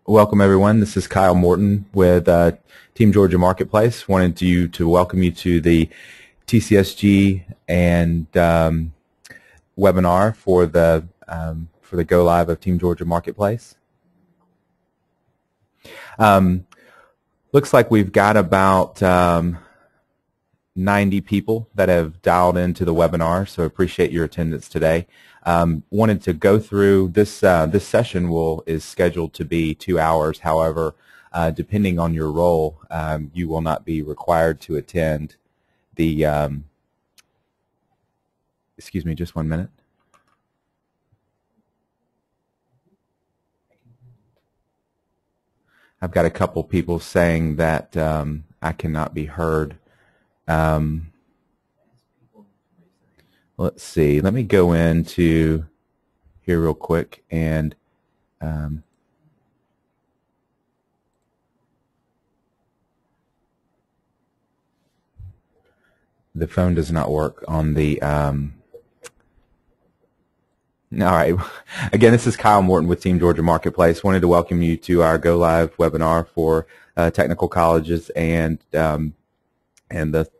Welcome, everyone. This is Kyle Morton with Team Georgia Marketplace. Wanted to welcome you to the TCSG and webinar for the go live of Team Georgia Marketplace. Looks like we've got about 90 people that have dialed into the webinar, so appreciate your attendance today. Wanted to go through this. This session is scheduled to be 2 hours. However, depending on your role, you will not be required to attend the. Excuse me, just 1 minute. I've got a couple people saying that I cannot be heard. Let's see. Let me go into here real quick and the phone does not work on the all right. Again, this is Kyle Morton with Team Georgia Marketplace. Wanted to welcome you to our Go Live webinar for technical colleges and the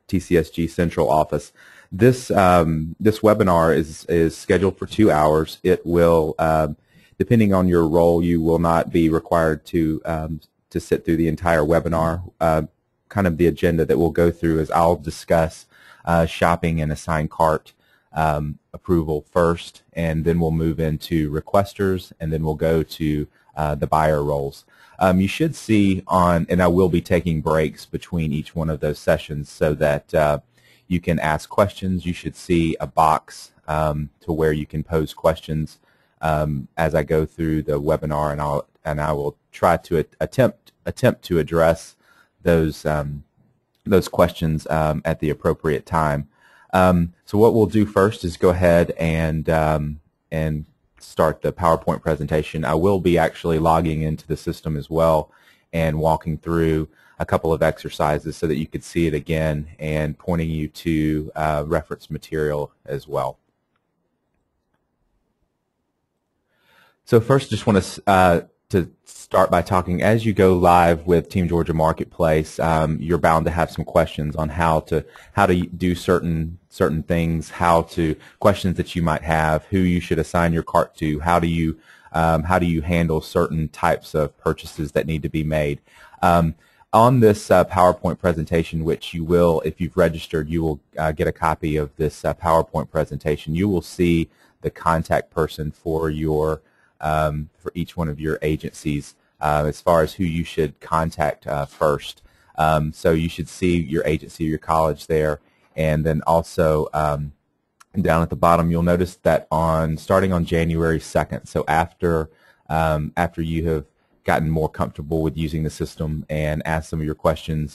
TCSG Central Office. This webinar is scheduled for 2 hours. It will, depending on your role, you will not be required to sit through the entire webinar. Kind of the agenda that we'll go through is I'll discuss shopping and assign cart approval first, and then we'll move into requesters, and then we'll go to the buyer roles. You should see and I will be taking breaks between each one of those sessions so that you can ask questions. You should see a box to where you can pose questions as I go through the webinar, and I will try to attempt to address those questions at the appropriate time. So what we'll do first is go ahead and start the PowerPoint presentation. I will be actually logging into the system as well and walking through a couple of exercises so that you could see it again and pointing you to reference material as well. So first, just want to start by talking, as you go live with Team Georgia Marketplace, you're bound to have some questions on how to do certain things, questions that you might have, who you should assign your cart to, how do you handle certain types of purchases that need to be made. On this PowerPoint presentation, which you will, if you've registered, you will get a copy of this PowerPoint presentation. You will see the contact person for for each one of your agencies as far as who you should contact first. So you should see your agency, your college there, and then also down at the bottom, you'll notice that starting on January 2nd, so after you have gotten more comfortable with using the system and asked some of your questions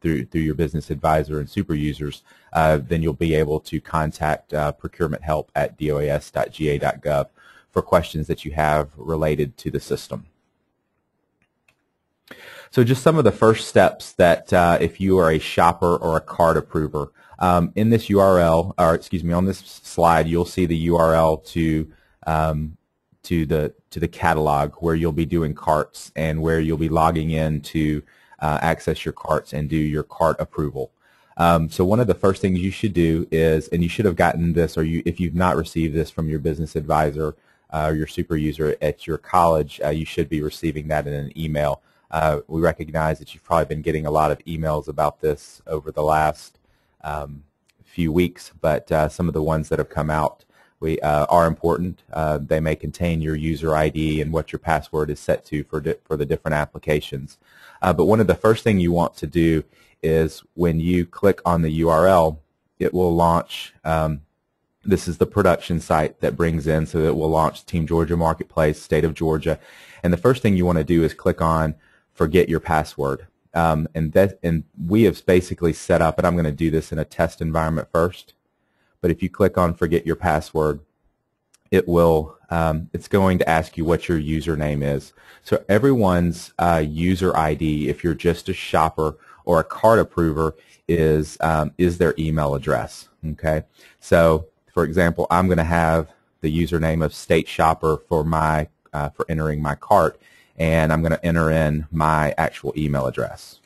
through your business advisor and super users, then you'll be able to contact procurement help at doas.ga.gov for questions that you have related to the system. So just some of the first steps that if you are a shopper or a cart approver, in this URL, or excuse me, on this slide, you'll see the URL to the catalog where you'll be doing carts and where you'll be logging in to access your carts and do your cart approval. So one of the first things you should do is, and you should have gotten this, or if you've not received this from your business advisor or your super user at your college, you should be receiving that in an email. We recognize that you've probably been getting a lot of emails about this over the last few weeks, but some of the ones that have come out are important. They may contain your user ID and what your password is set to for the different applications. But one of the first things you want to do is when you click on the URL, it will launch. This is the production site that brings in, so it will launch Team Georgia Marketplace, State of Georgia. And the first thing you want to do is click on Forget Your Password. And we have basically set up, and I'm going to do this in a test environment first. But if you click on Forget Your Password, it will. It's going to ask you what your username is. So everyone's user ID, if you're just a shopper or a cart approver, is their email address. Okay. So for example, I'm going to have the username of State Shopper for entering my cart, and I'm going to enter in my actual email address.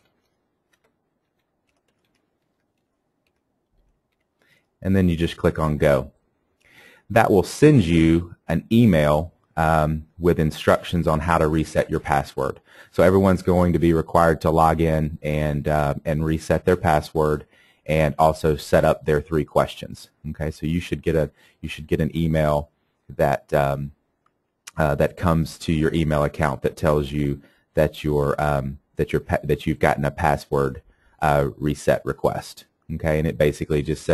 And then you just click on Go. That will send you an email with instructions on how to reset your password. So everyone's going to be required to log in and reset their password, and also set up their 3 questions. Okay, so you should get an email that that comes to your email account that tells you that you've gotten a password reset request. Okay, and it basically just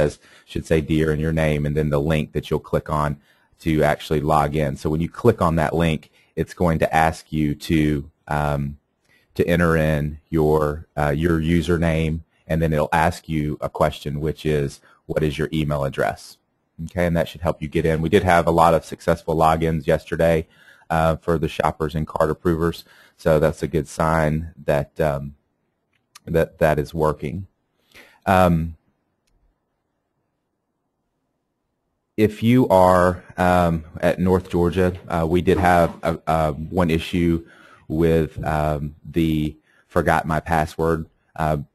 should say "Dear" and your name, and then the link that you'll click on to actually log in. So when you click on that link, it's going to ask you to enter in your username, and then it'll ask you a question, which is, what is your email address? Okay, and that should help you get in. We did have a lot of successful logins yesterday for the shoppers and cart approvers, so that's a good sign that that is working. If you are at North Georgia, we did have one issue with the forgot my password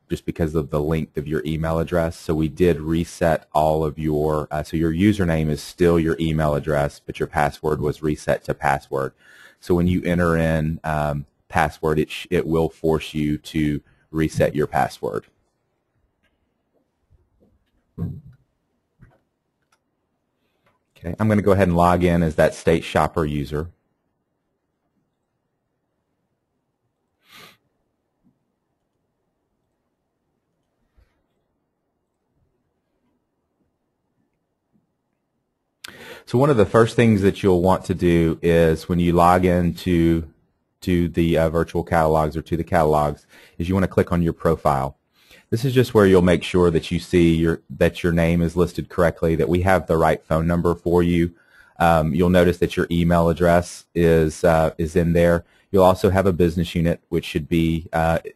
just because of the length of your email address. So we did reset all of your, so your username is still your email address, but your password was reset to password. So when you enter in password, it will force you to reset your password. Okay, I'm going to go ahead and log in as that state shopper user. So one of the first things that you'll want to do is when you log into the virtual catalogs or to the catalogs is you want to click on your profile. This is just where you'll make sure that you see that your name is listed correctly, that we have the right phone number for you. You'll notice that your email address is in there. You'll also have a business unit, which should be,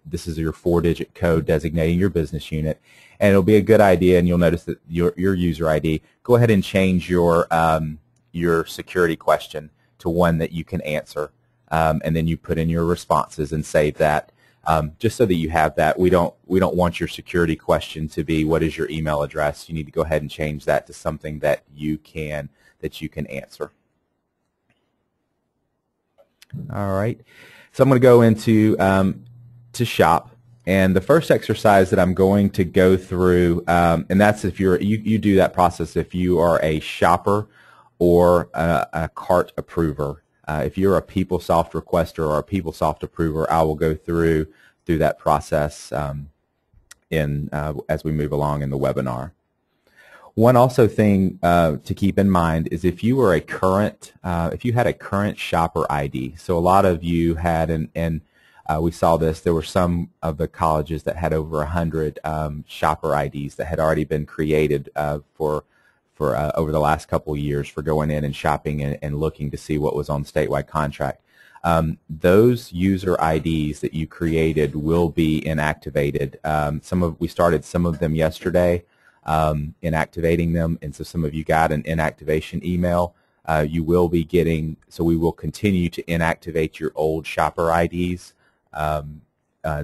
this is your 4-digit code designating your business unit. And it'll be a good idea, and you'll notice that your user ID, go ahead and change your security question to one that you can answer. And then you put in your responses and save that. Just so that you have that. We don't want your security question to be what is your email address. You need to go ahead and change that to something that you can answer. All right. So I'm going to go into to shop, and the first exercise that I'm going to go through, and that's if you do that process if you are a shopper or a cart approver. If you're a PeopleSoft requester or a PeopleSoft approver, I will go through that process as we move along in the webinar. One also thing to keep in mind is if you were if you had a current shopper ID. So a lot of you had, and we saw this. There were some of the colleges that had over 100 shopper IDs that had already been created for over the last couple of years for going in and shopping and looking to see what was on statewide contract. Those user IDs that you created will be inactivated. We started some of them yesterday, inactivating them, and so some of you got an inactivation email. You will be getting, so we will continue to inactivate your old shopper IDs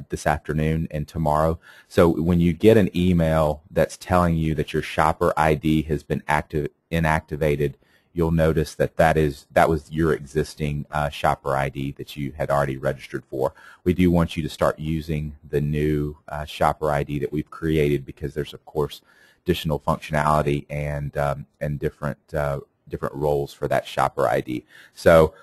this afternoon and tomorrow. So when you get an email that's telling you that your shopper ID has been inactivated, you'll notice that was your existing shopper ID that you had already registered for. We do want you to start using the new shopper ID that we've created, because there's of course additional functionality and different roles for that shopper ID. So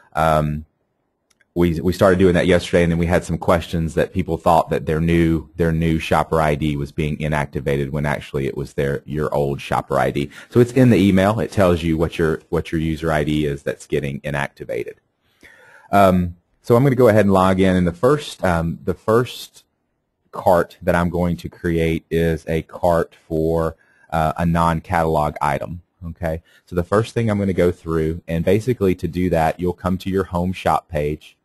we started doing that yesterday, and then we had some questions that people thought that their new shopper ID was being inactivated when actually it was your old shopper ID. So it's in the email. It tells you what your user ID is that's getting inactivated. So I'm going to go ahead and log in, and the first cart that I'm going to create is a cart for a non-catalog item. Okay, so the first thing I'm going to go through, and basically to do that, you'll come to your home shop page,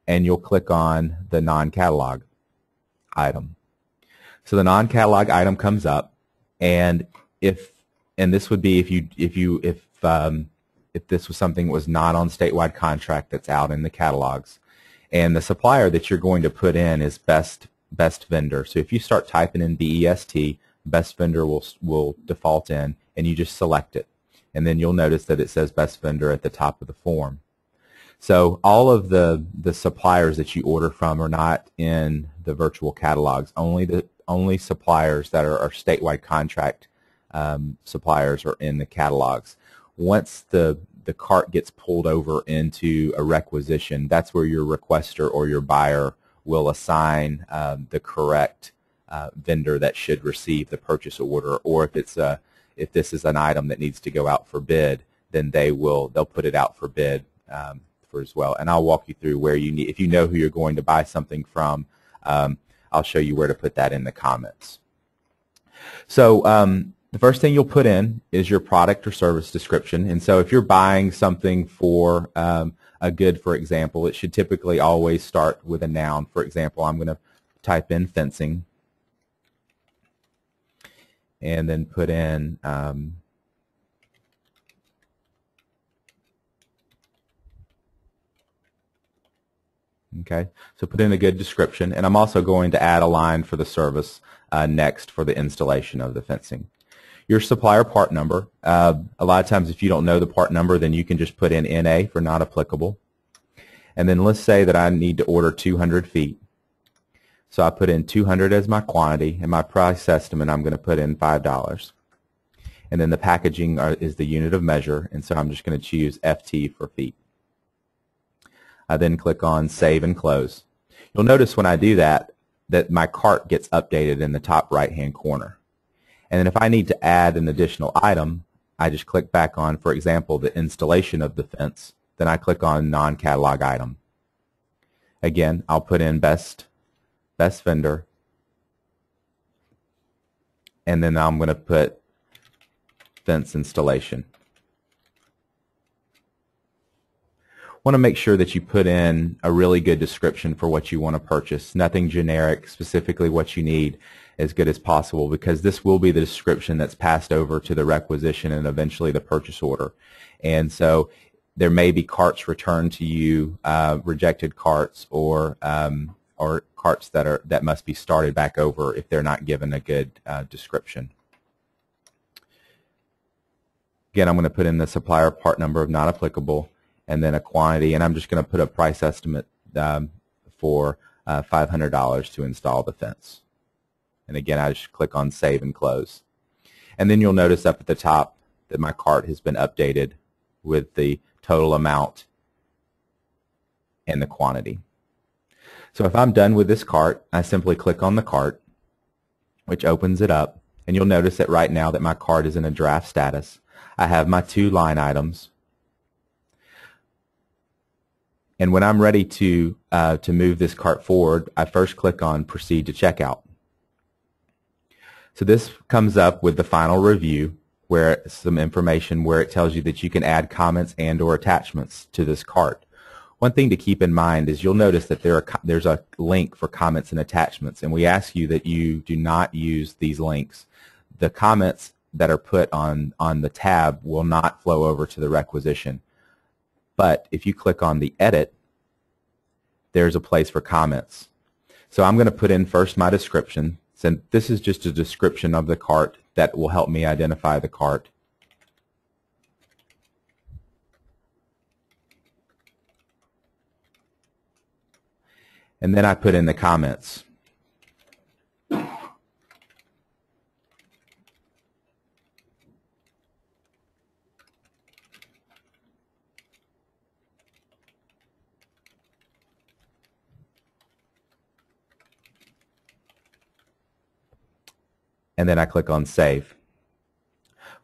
and you'll click on the non-catalog item. So the non-catalog item comes up, and this would be if this was something that was not on statewide contract that's out in the catalogs, And the supplier that you're going to put in is best vendor. So if you start typing in BEST, best vendor will default in, and you just select it. And then you'll notice that it says best vendor at the top of the form. So all of the suppliers that you order from are not in the virtual catalogs. Only suppliers that are statewide contract suppliers are in the catalogs. Once the cart gets pulled over into a requisition, that's where your requester or your buyer will assign the correct vendor that should receive the purchase order. Or if this is an item that needs to go out for bid, then they'll put it out for bid for as well. And I'll walk you through where you need, if you know who you're going to buy something from, I'll show you where to put that in the comments. So the first thing you'll put in is your product or service description. And so if you're buying something for a good, for example, it should typically always start with a noun. For example, I'm going to type in fencing and then put in okay, so put in a good description, and I'm also going to add a line for the service next for the installation of the fencing. Your supplier part number, a lot of times if you don't know the part number, then you can just put in NA for not applicable. And then let's say that I need to order 200 feet. So I put in 200 as my quantity, and my price estimate I'm going to put in $5. And then the packaging is the unit of measure, and so I'm just going to choose FT for feet. I then click on Save and Close. You'll notice when I do that my cart gets updated in the top right-hand corner. And then if I need to add an additional item, I just click back on, for example, the installation of the fence. Then I click on Non-Catalog Item. Again, I'll put in best vendor, and then I'm going to put fence installation. Want to make sure that you put in a really good description for what you want to purchase. Nothing generic, specifically what you need, as good as possible, because this will be the description that's passed over to the requisition and eventually the purchase order. And so there may be carts returned to you, rejected carts, or carts that must be started back over if they're not given a good description. Again, I'm going to put in the supplier part number of not applicable, and then a quantity, and I'm just going to put a price estimate for $500 to install the fence. And again, I just click on Save and Close. And then you'll notice up at the top that my cart has been updated with the total amount and the quantity. So if I'm done with this cart, I simply click on the cart, which opens it up, and you'll notice that right now that my cart is in a draft status. I have my 2 line items. And when I'm ready to move this cart forward, I first click on Proceed to Checkout. So this comes up with the final review, where some information where it tells you that you can add comments and or attachments to this cart. One thing to keep in mind is you'll notice that there's a link for comments and attachments, and we ask you that you do not use these links. The comments that are put on the tab will not flow over to the requisition. But if you click on the edit, there's a place for comments. So I'm going to put in first my description. So this is just a description of the cart that will help me identify the cart. And then I put in the comments. And then I click on Save.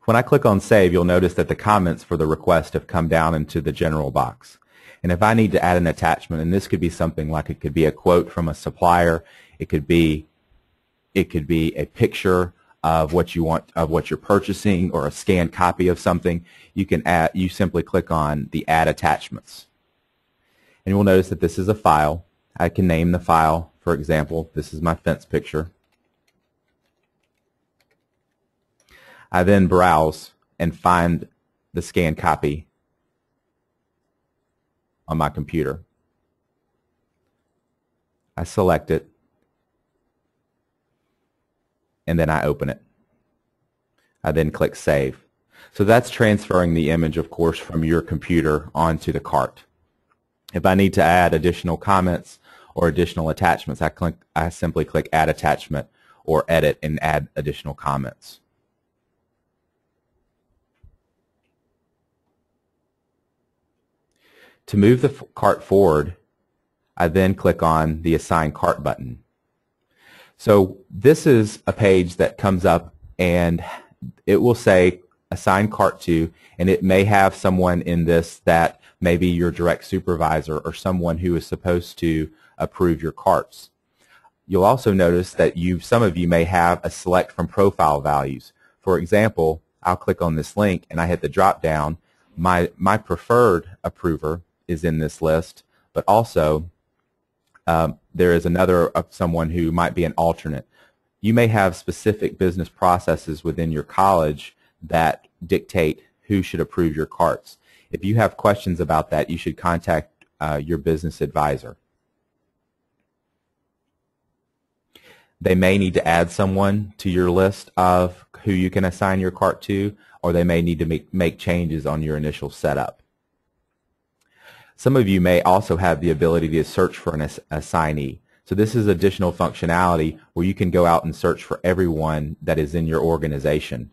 When I click on Save, you'll notice that the comments for the request have come down into the general box. And if I need to add an attachment, and this could be something like, it could be a quote from a supplier, it could be a picture of what you want, of what you're purchasing, or a scanned copy of something, you simply click on the Add Attachments. And you'll notice that this is a file. I can name the file. For example, this is my fence picture. I then browse and find the scanned copy on my computer. I select it, and then I open it. I then click Save. So that's transferring the image, of course, from your computer onto the cart. If I need to add additional comments or additional attachments, I simply click Add Attachment or Edit and add additional comments. To move the cart forward, I then click on the Assign Cart button. So this is a page that comes up and it will say Assign Cart to, and it may have someone in this that may be your direct supervisor or someone who is supposed to approve your carts. You'll also notice that some of you may have a select from profile values. For example, I'll click on this link and I hit the drop down. My preferred approver is in this list, but also there is another someone who might be an alternate. You may have specific business processes within your college that dictate who should approve your carts. If you have questions about that, you should contact your business advisor. They may need to add someone to your list of who you can assign your cart to, or they may need to make changes on your initial setup. Some of you may also have the ability to search for an assignee. So this is additional functionality where you can go out and search for everyone that is in your organization.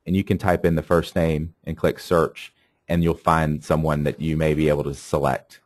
And you can type in the first name and click search, and you'll find someone that you may be able to select.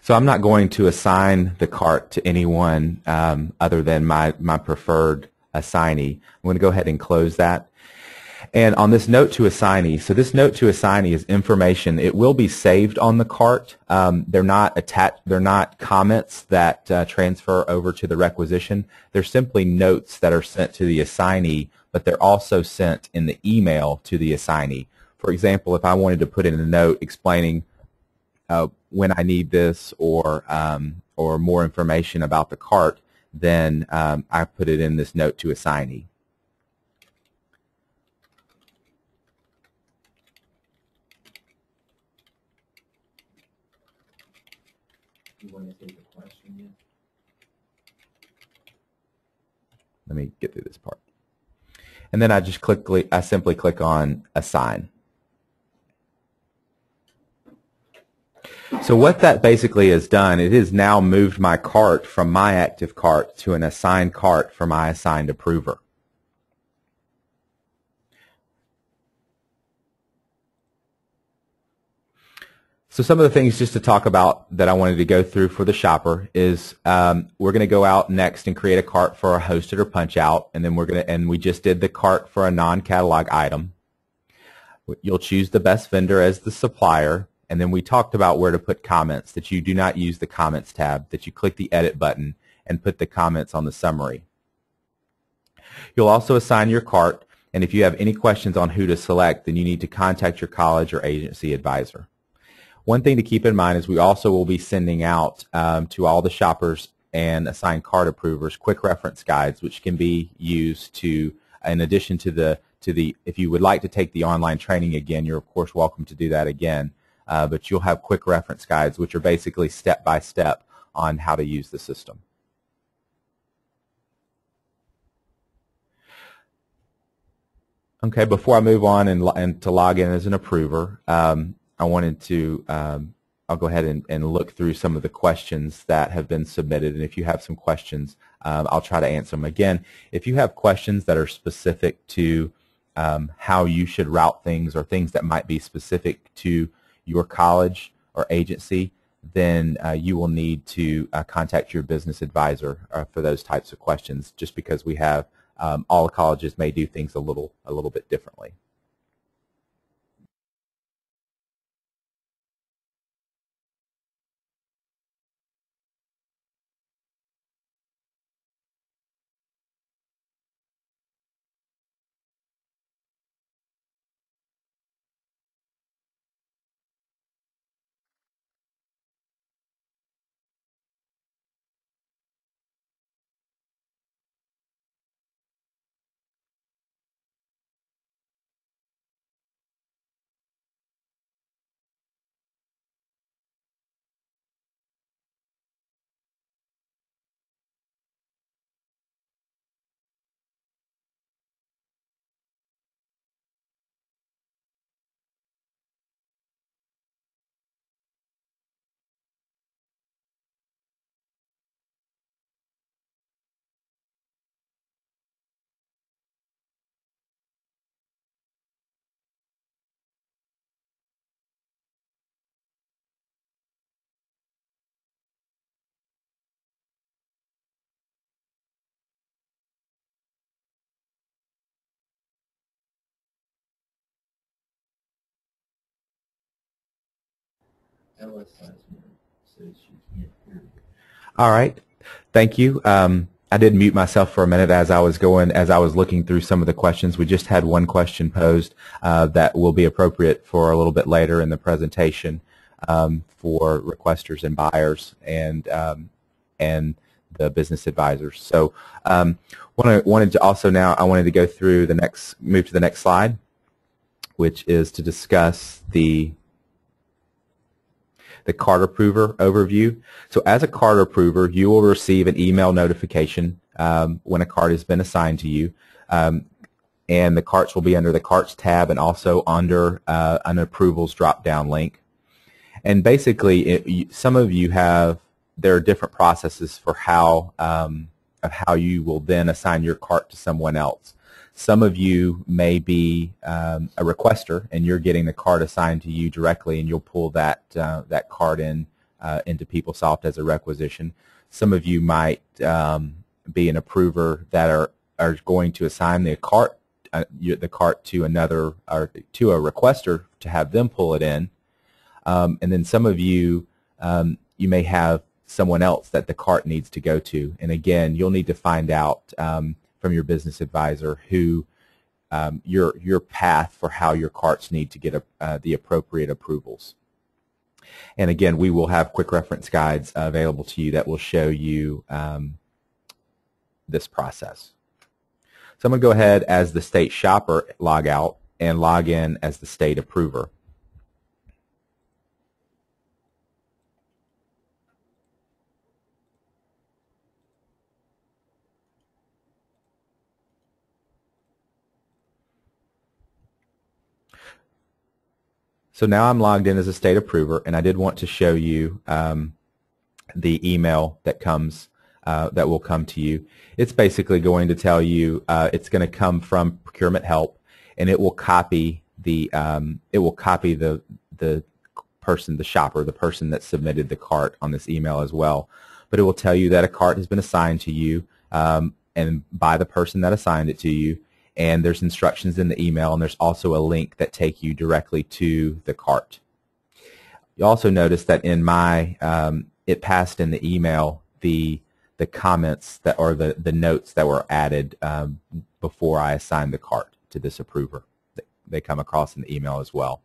So I'm not going to assign the cart to anyone other than my preferred assignee. I'm going to go ahead and close that. And on this note to assignee, so this note to assignee is information. It will be saved on the cart. They're not attached. They're not comments that transfer over to the requisition. They're simply notes that are sent to the assignee, but they're also sent in the email to the assignee. For example, if I wanted to put in a note explaining when I need this or more information about the cart, then I put it in this note to assignee. You want to take the question yet? Let me get through this part. And then I simply click on Assign. So what that basically has done, it has now moved my cart from my active cart to an assigned cart for my assigned approver. So some of the things just to talk about that I wanted to go through for the shopper is we're going to go out next and create a cart for a hosted or punch out, and then we just did the cart for a non-catalog item. You'll choose the best vendor as the supplier, and then we talked about where to put comments, that you do not use the comments tab, that you click the edit button and put the comments on the summary. You'll also assign your cart, and if you have any questions on who to select, then you need to contact your college or agency advisor. One thing to keep in mind is we also will be sending out to all the shoppers and assigned cart approvers quick reference guides, which can be used to, in addition to the, if you would like to take the online training again, you're of course welcome to do that again, but you'll have quick reference guides, which are basically step-by-step on how to use the system. Okay, before I move on and to log in as an approver, I wanted to, I'll go ahead and look through some of the questions that have been submitted, and if you have some questions, I'll try to answer them. Again, if you have questions that are specific to how you should route things or things that might be specific to your college or agency, then you will need to contact your business advisor for those types of questions, just because we have all colleges may do things a little bit differently. All right. Thank you. I did mute myself for a minute as I was looking through some of the questions. We just had one question posed that will be appropriate for a little bit later in the presentation for requesters and buyers and the business advisors. So wanted to go through move to the next slide, which is to discuss the cart approver overview. So as a cart approver, you will receive an email notification when a cart has been assigned to you. And the carts will be under the carts tab and also under an approvals drop-down link. And basically, some of you there are different processes for how you will then assign your cart to someone else. Some of you may be a requester, and you're getting the cart assigned to you directly, and you'll pull that cart into PeopleSoft as a requisition. Some of you might be an approver that are going to assign the cart to another or to a requester to have them pull it in, and then some of you you may have someone else that the cart needs to go to, and again, you'll need to find out from your business advisor who your path for how your carts need to get the appropriate approvals. And again, we will have quick reference guides available to you that will show you this process. So I'm going to go ahead as the state shopper, log out, and log in as the state approver. So now I'm logged in as a state approver, and I did want to show you the email that will come to you. It's basically going to tell you it's going to come from procurement help, and it will copy the person, the shopper, the person that submitted the cart on this email as well. But it will tell you that a cart has been assigned to you and by the person that assigned it to you. And there's instructions in the email, and there's also a link that take you directly to the cart. You also notice that in it passed in the email the comments that or the notes that were added before I assigned the cart to this approver. They come across in the email as well.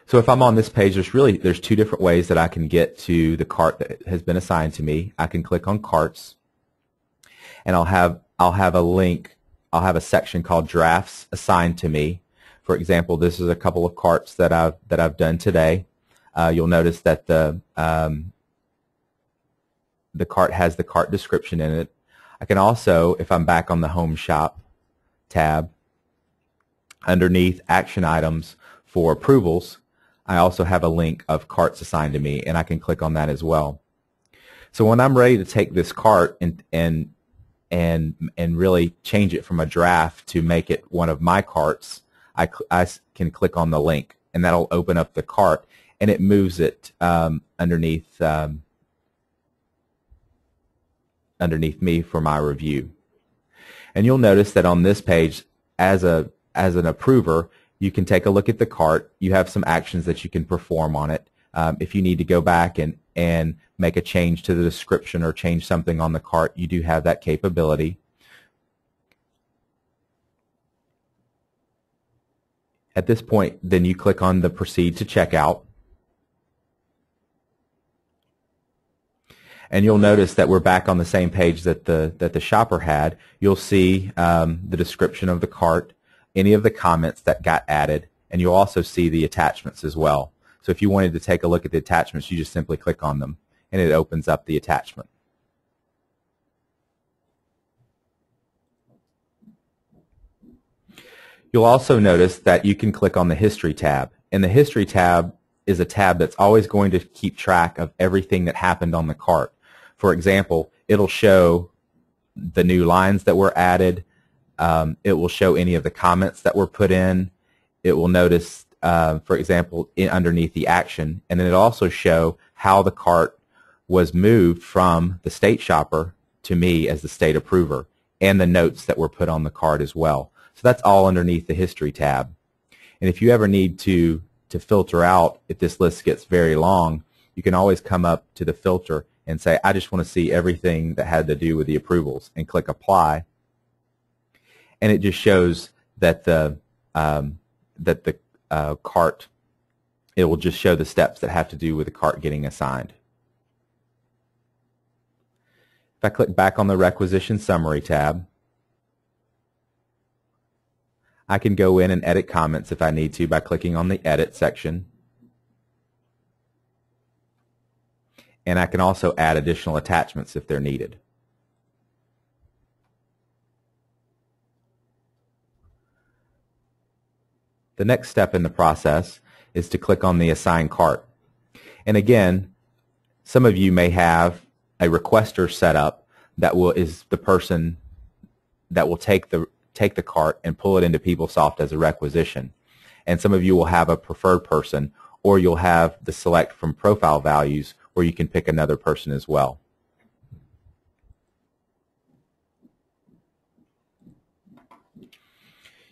So if I'm on this page, there's two different ways that I can get to the cart that has been assigned to me. I can click on carts, and I'll have a link. I'll have a section called drafts assigned to me. For example, this is a couple of carts that I've done today. You'll notice that the cart has the cart description in it. I can also, if I'm back on the Home Shop tab, underneath Action Items for Approvals, I also have a link of carts assigned to me, and I can click on that as well. So when I'm ready to take this cart and really change it from a draft to make it one of my carts, I can click on the link, and that'll open up the cart, and it moves it underneath me for my review. And you'll notice that on this page, as an approver, you can take a look at the cart. You have some actions that you can perform on it. If you need to go back and make a change to the description or change something on the cart, you do have that capability. At this point, then you click on the Proceed to Checkout. And you'll notice that we're back on the same page that the shopper had. You'll see the description of the cart, any of the comments that got added, and you'll also see the attachments as well. So if you wanted to take a look at the attachments, you just simply click on them, and it opens up the attachment. You'll also notice that you can click on the History tab, and the History tab is a tab that's always going to keep track of everything that happened on the cart. For example, it'll show the new lines that were added. It will show any of the comments that were put in. It will notice, for example, underneath the action, and then it'll also show how the cart was moved from the state shopper to me as the state approver, and the notes that were put on the cart as well. So that's all underneath the History tab. And if you ever need to to filter out, if this list gets very long, you can always come up to the filter and say, I just want to see everything that had to do with the approvals, and click apply. And it just shows that the cart, it will just show the steps that have to do with the cart getting assigned. If I click back on the requisition summary tab, I can go in and edit comments if I need to by clicking on the edit section. And I can also add additional attachments if they're needed. The next step in the process is to click on the Assign Cart. And again, some of you may have a requester set up that is the person that will take the cart and pull it into PeopleSoft as a requisition. And some of you will have a preferred person, or you'll have the select from profile values where you can pick another person as well.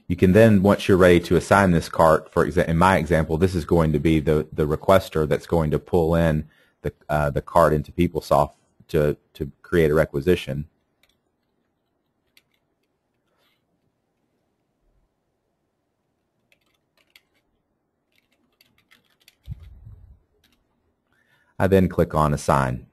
You can then, once you're ready to assign this cart, for example, in my example, this is going to be the requester that's going to pull in the cart into PeopleSoft to create a requisition. I then click on Assign.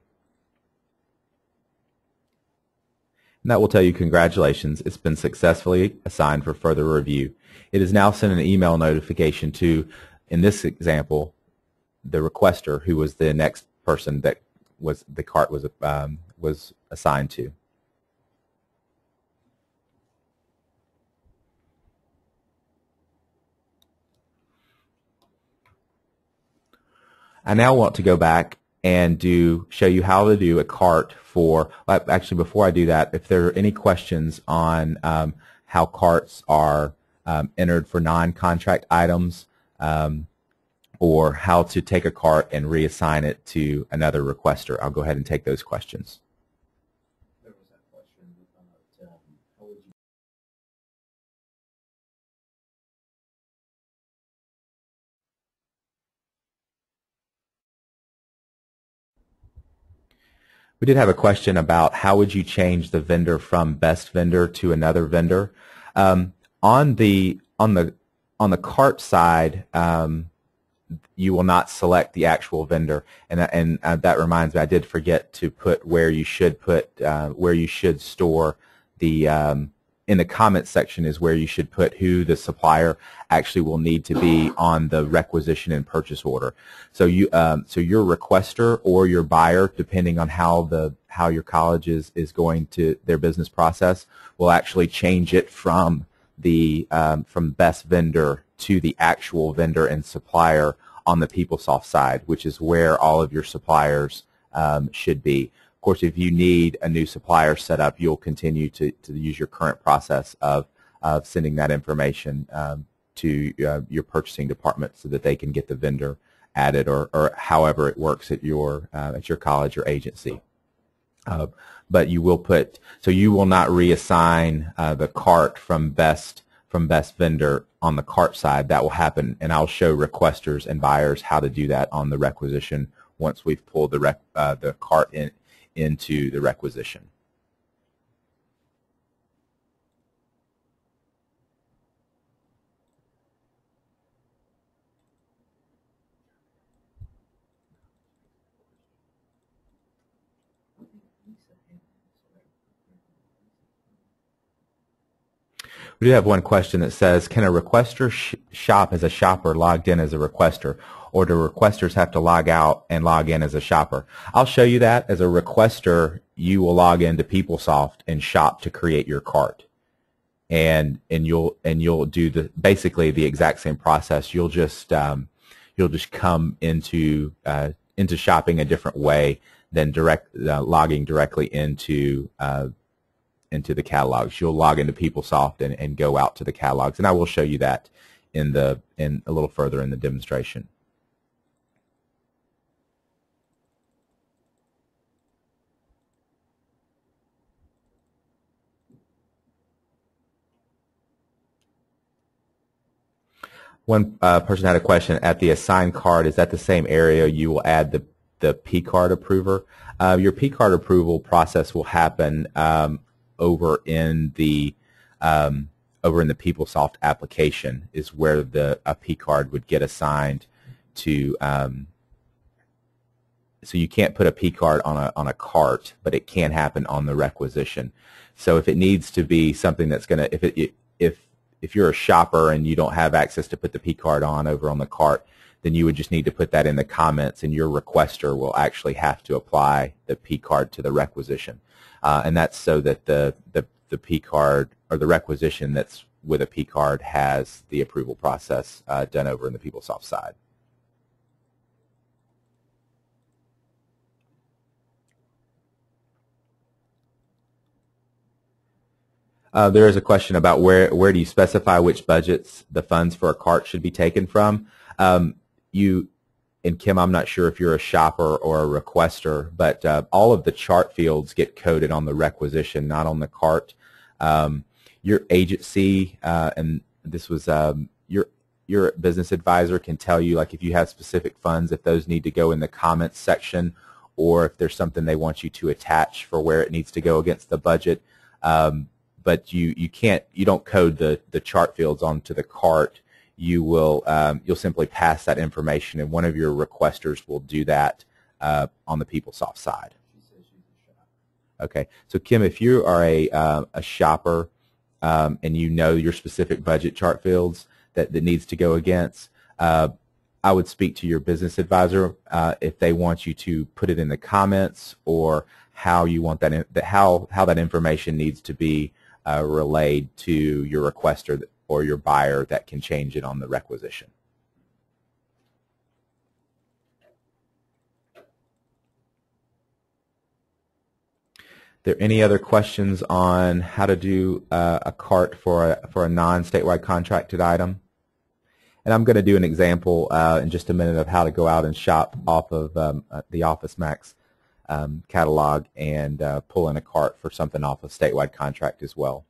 And that will tell you, congratulations, it's been successfully assigned for further review. It is now sent an email notification to, in this example, the requester, who was the next person that the cart was assigned to. I now want to go back and show you how to do a cart for, actually before I do that, if there are any questions on how carts are entered for non-contract items, or how to take a cart and reassign it to another requester, I'll go ahead and take those questions. There was that question about how would you We did have a question about how would you change the vendor from best vendor to another vendor. On the cart side, you will not select the actual vendor, and that reminds me, I did forget to put where you should store the in the comments section is where you should put who the supplier actually will need to be on the requisition and purchase order. So so your requester or your buyer, depending on how your college is going to their business process, will actually change it from best vendor to the actual vendor and supplier on the PeopleSoft side, which is where all of your suppliers should be. Of course, if you need a new supplier set up, you'll continue to use your current process of sending that information to your purchasing department so that they can get the vendor added, or however it works at your college or agency. But you will you will not reassign the cart from best vendor on the cart side. That will happen, and I'll show requesters and buyers how to do that on the requisition once we've pulled the cart into the requisition. We do have one question that says, can a requester shop as a shopper logged in as a requester, or do requesters have to log out and log in as a shopper? I'll show you that. As a requester, you will log into PeopleSoft and shop to create your cart, and you'll do basically the exact same process. You'll just come into shopping a different way than logging directly into the catalogs. You'll log into PeopleSoft and go out to the catalogs, and I will show you that in a little further in the demonstration. One person had a question at the assigned card. Is that the same area you will add the P card approver? Your P card approval process will happen over in the PeopleSoft application is where a P card would get assigned to. So you can't put a P card on a cart, but it can happen on the requisition. So if it needs to be something that's going to, if you're a shopper and you don't have access to put the P card on over on the cart, then you would just need to put that in the comments, and your requester will actually have to apply the P card to the requisition. And that's so that the P card or the requisition that's with a P card has the approval process done over in the PeopleSoft side. There is a question about where do you specify which budgets the funds for a cart should be taken from. And Kim, I'm not sure if you're a shopper or a requester, but all of the chart fields get coded on the requisition, not on the cart. Your agency, and this was your business advisor can tell you, like if you have specific funds, if those need to go in the comments section, or if there's something they want you to attach for where it needs to go against the budget. But you don't code the chart fields onto the cart. You'll simply pass that information, and one of your requesters will do that on the PeopleSoft side. She says she's a shop. Okay, so Kim, if you are a shopper and you know your specific budget chart fields that needs to go against, I would speak to your business advisor if they want you to put it in the comments, or how you want how that information needs to be relayed to your requester or your buyer that can change it on the requisition. There any other questions on how to do a cart for a non-statewide contracted item? And I'm going to do an example in just a minute of how to go out and shop off of the Office Max catalog and pull in a cart for something off a statewide contract as well.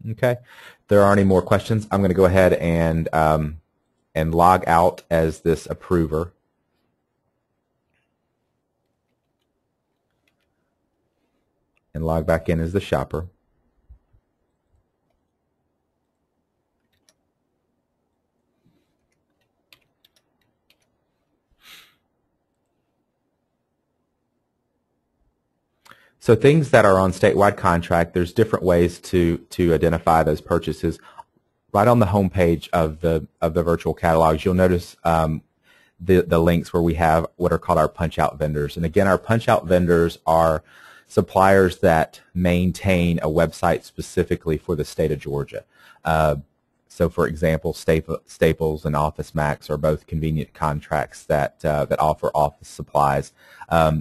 Okay, if there aren't any more questions, I'm going to go ahead and log out as this approver. And log back in as the shopper. So things that are on statewide contract, there's different ways to identify those purchases. Right on the home page of the virtual catalogs, you'll notice the links where we have what are called our punch-out vendors. And again, our punch-out vendors are suppliers that maintain a website specifically for the state of Georgia. So, for example, Staples and Office Max are both convenient contracts that offer office supplies.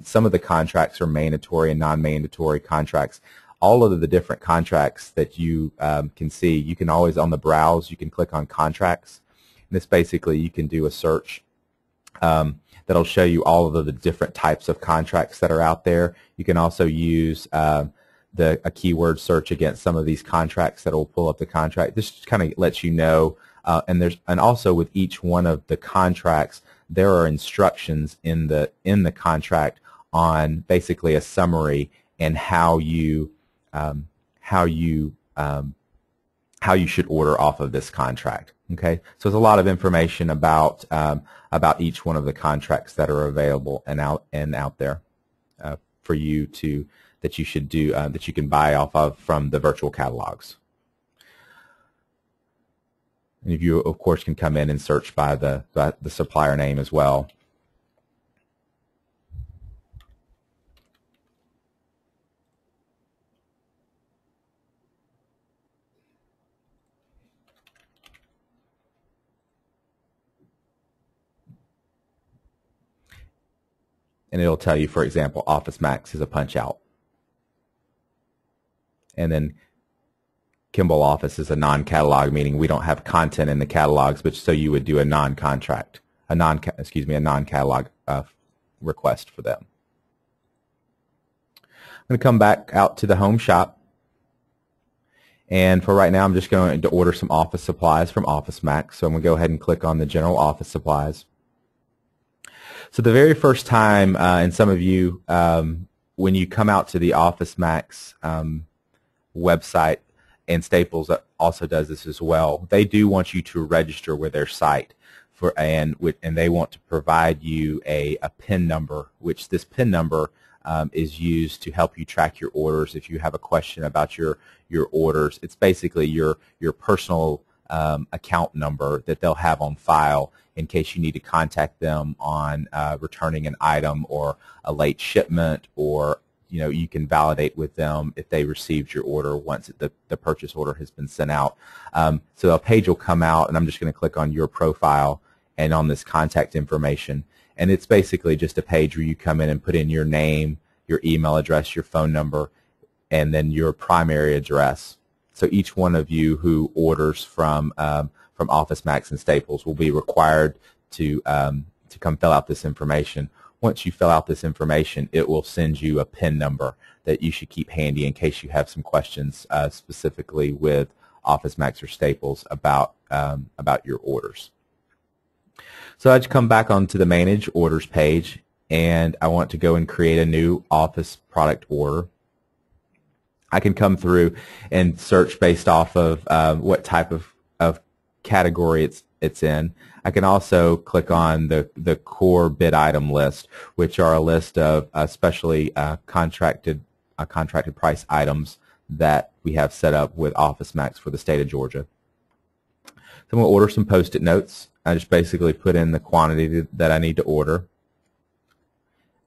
Some of the contracts are mandatory and non-mandatory contracts. All of the different contracts that you can see, you can always, on the browse, you can click on contracts. And this basically, you can do a search that'll show you all of the different types of contracts that are out there. You can also use a keyword search against some of these contracts that will pull up the contract. This just kind of lets you know, and also with each one of the contracts, there are instructions in the contract on basically a summary and how you should order off of this contract. Okay, so there's a lot of information about each one of the contracts that are available and out there for you that you should do that you can buy off of from the virtual catalogs. And you, of course, can come in and search by the supplier name as well. And it'll tell you, for example, Office Max is a punch-out. And then Kimball Office is a non-catalog, meaning we don't have content in the catalogs, but so you would do a non-contract, a non-catalog request for them. going to come back out to the home shop. And for right now, I'm just going to order some office supplies from Office Max. So I'm going to go ahead and click on the General Office Supplies. So the very first time, and some of you, when you come out to the Office Max website, and Staples also does this as well, they do want you to register with their site, and they want to provide you a PIN number, which this PIN number is used to help you track your orders. If you have a question about your orders, it's basically your personal account number that they'll have on file in case you need to contact them on returning an item or a late shipment, or you can validate with them if they received your order once the purchase order has been sent out. So a page will come out, and I'm just going to click on your profile and on this contact information. And it's basically just a page where you come in and put in your name, your email address, your phone number, and then your primary address. So each one of you who orders from Office Max and Staples will be required to come fill out this information. Once you fill out this information, it will send you a PIN number that you should keep handy in case you have some questions specifically with Office Max or Staples about your orders. So I just come back onto the Manage Orders page, and I want to go and create a new Office product order. I can come through and search based off of what type of category it's in. I can also click on the core bid item list, which are a list of especially contracted price items that we have set up with Office Max for the state of Georgia. So I'm going to order some Post-it notes. I just basically put in the quantity that I need to order,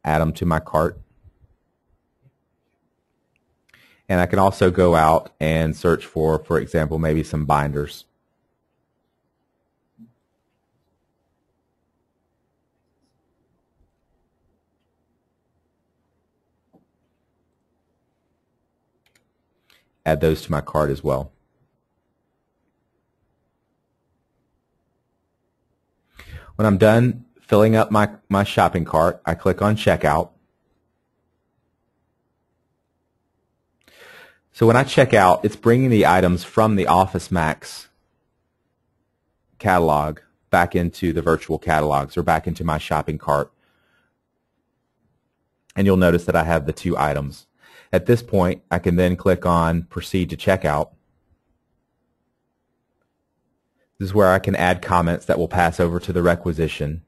add them to my cart. And I can also go out and search for example, maybe some binders. Add those to my cart as well. When I'm done filling up my shopping cart, I click on Checkout. So when I check out, it's bringing the items from the Office Max catalog back into the virtual catalogs, or back into my shopping cart. And you'll notice that I have the two items. At this point, I can then click on Proceed to Checkout. This is where I can add comments that will pass over to the requisition,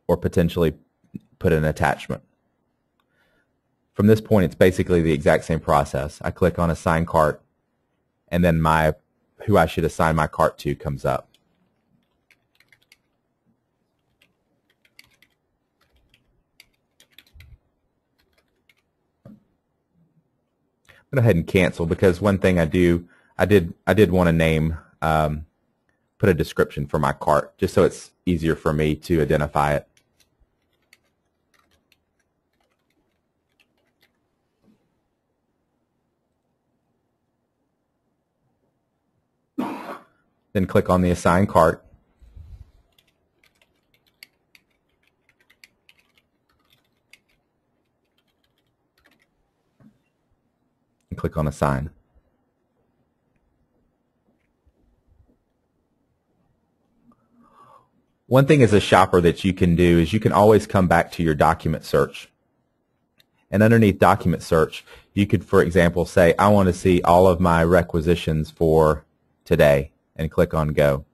or potentially put an attachment. From this point, it's basically the exact same process. I click on Assign Cart, and then who I should assign my cart to comes up. I'm going to go ahead and cancel, because one thing I did want to name, put a description for my cart, just so it's easier for me to identify it. Then click on the Assign Cart. And click on Assign. One thing as a shopper that you can do is you can always come back to your document search. And underneath document search, you could, for example, say, I want to see all of my requisitions for today, and click on Go.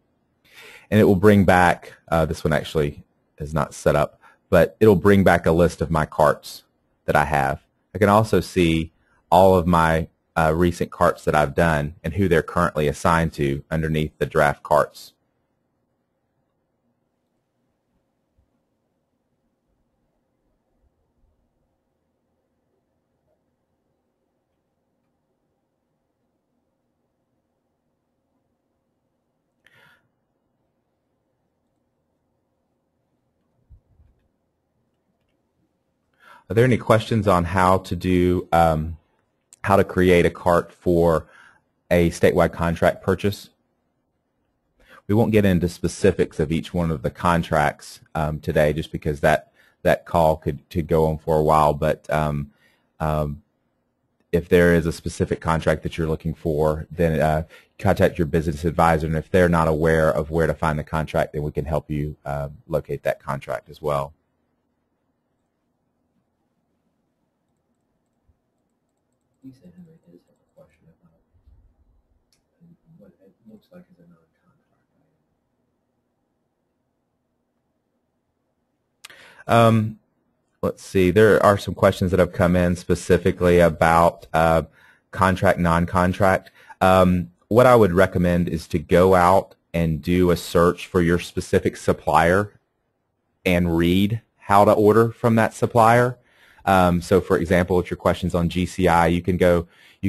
And it will bring back, this one actually is not set up, but it'll bring back a list of my carts that I have. I can also see all of my recent carts that I've done and who they're currently assigned to underneath the draft carts. Are there any questions on how to do, how to create a cart for a statewide contract purchase? We won't get into specifics of each one of the contracts today, just because that that call could go on for a while, but if there is a specific contract that you're looking for, then contact your business advisor, and if they're not aware of where to find the contract, then we can help you locate that contract as well. Lisa Henry does have a question about what it looks like as a non-contract item. Let's see, there are some questions that have come in specifically about contract, non-contract. What I would recommend is to go out and do a search for your specific supplier and read how to order from that supplier. So for example, if your question's on GCI, you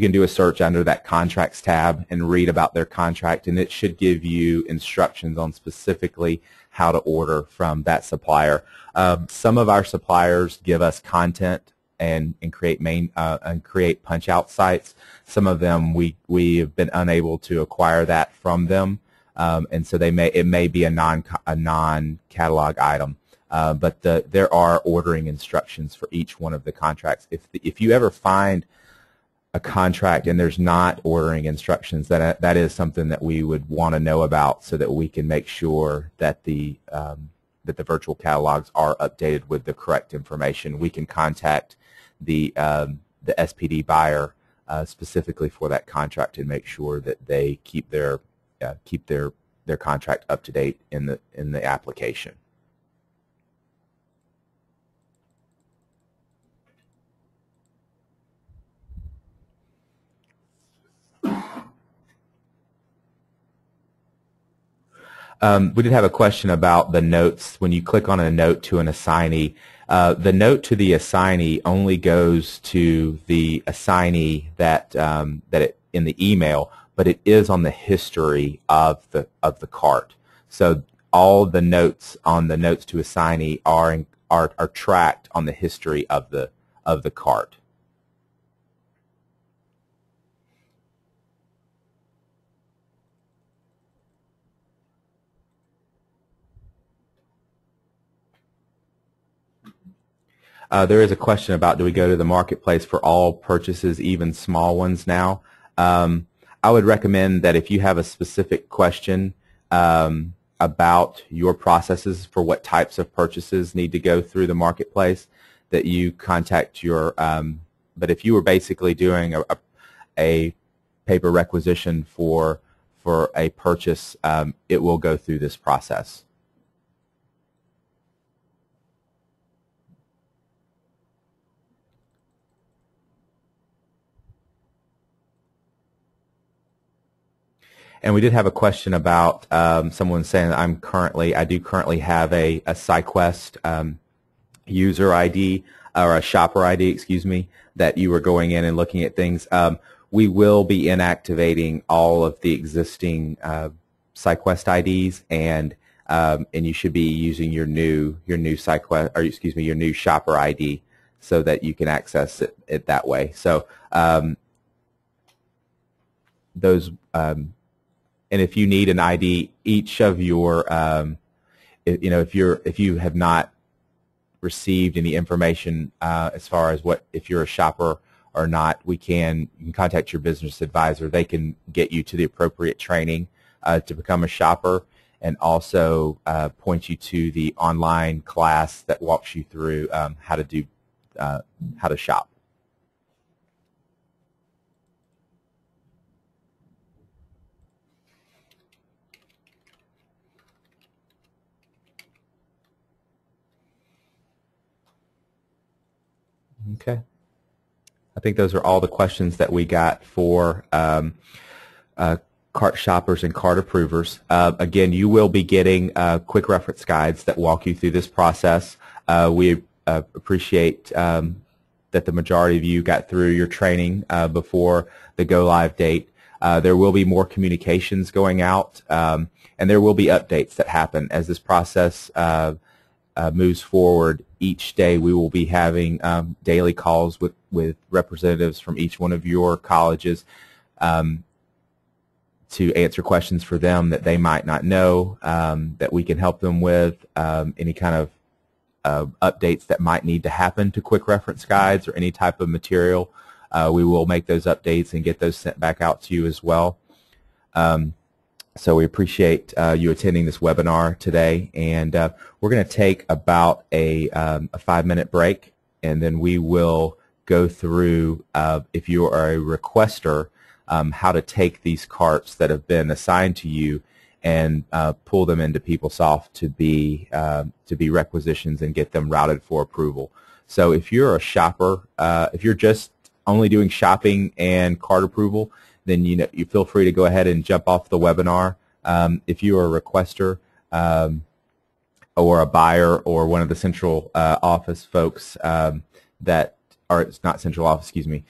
can do a search under that contracts tab and read about their contract, and it should give you instructions on specifically how to order from that supplier. Some of our suppliers give us content and create punch out sites. Some of them we have been unable to acquire that from them, and so it may be a non-catalog item. But there are ordering instructions for each one of the contracts. If you ever find a contract and there's not ordering instructions, that is something that we would want to know about, so that we can make sure that the virtual catalogs are updated with the correct information. We can contact the SPD buyer specifically for that contract and make sure that they keep their contract up to date in the application. We did have a question about the notes. When you click on a note to an assignee, the note to the assignee only goes to the assignee in the email, but it is on the history of the cart. So all the notes on the notes to assignee are tracked on the history of the cart. There is a question about, do we go to the marketplace for all purchases, even small ones now? I would recommend that if you have a specific question about your processes for what types of purchases need to go through the marketplace, that you contact your, but if you were basically doing a paper requisition for a purchase, it will go through this process. And we did have a question about someone saying that I do currently have a SciQuest user ID, or a shopper ID, excuse me, that you were going in and looking at things. We will be inactivating all of the existing SciQuest IDs, and you should be using your new SciQuest, or excuse me, your new shopper ID, so that you can access it that way. So those. And if you need an ID, each of your, if you have not received any information as far as if you're a shopper or not, you can contact your business advisor. They can get you to the appropriate training to become a shopper, and also point you to the online class that walks you through how to shop. Okay. I think those are all the questions that we got for cart shoppers and cart approvers. Again, you will be getting quick reference guides that walk you through this process. We appreciate that the majority of you got through your training before the go-live date. There will be more communications going out, and there will be updates that happen as this process moves forward. Each day we will be having daily calls with representatives from each one of your colleges to answer questions for them that they might not know, that we can help them with, any kind updates that might need to happen to quick reference guides or any type of material, we will make those updates and get those sent back out to you as well. So we appreciate you attending this webinar today, and we're going to take about a 5-minute break, and then we will go through, if you are a requester, how to take these carts that have been assigned to you and pull them into PeopleSoft to be requisitions and get them routed for approval. So if you're a shopper, if you're just only doing shopping and cart approval, then you feel free to go ahead and jump off the webinar. If you are a requester or a buyer or one of the central office folks it's not central office, excuse me,